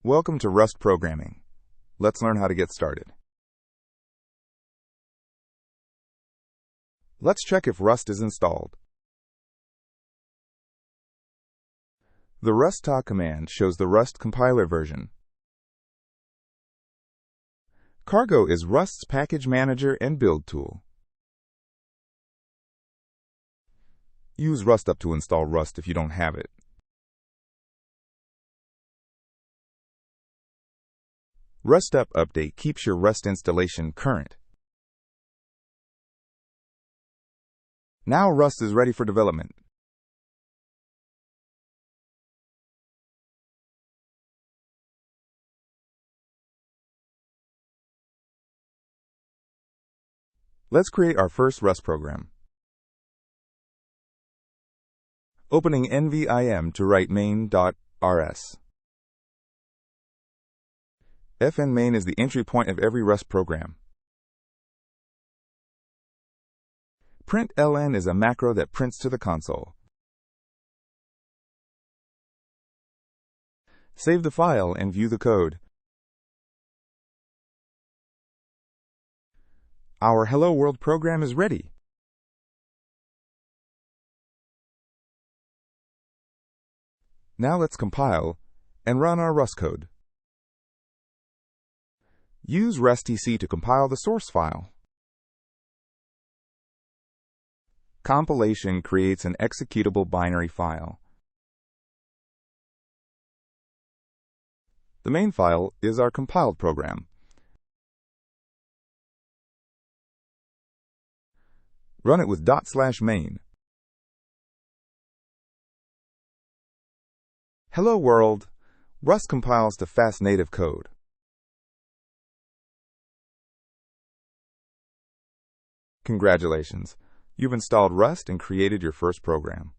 Welcome to Rust programming. Let's learn how to get started. Let's check if Rust is installed. The rustc command shows the Rust compiler version. Cargo is Rust's package manager and build tool. Use rustup to install Rust if you don't have it. Rustup update keeps your Rust installation current. Now Rust is ready for development. Let's create our first Rust program. Opening nvim to write main.rs. Fn main is the entry point of every Rust program. Println is a macro that prints to the console. Save the file and view the code. Our Hello World program is ready. Now let's compile and run our Rust code. Use rustc to compile the source file. Compilation creates an executable binary file. The main file is our compiled program. Run it with /main. Hello World. Rust compiles to fast native code. Congratulations! You've installed Rust and created your first program.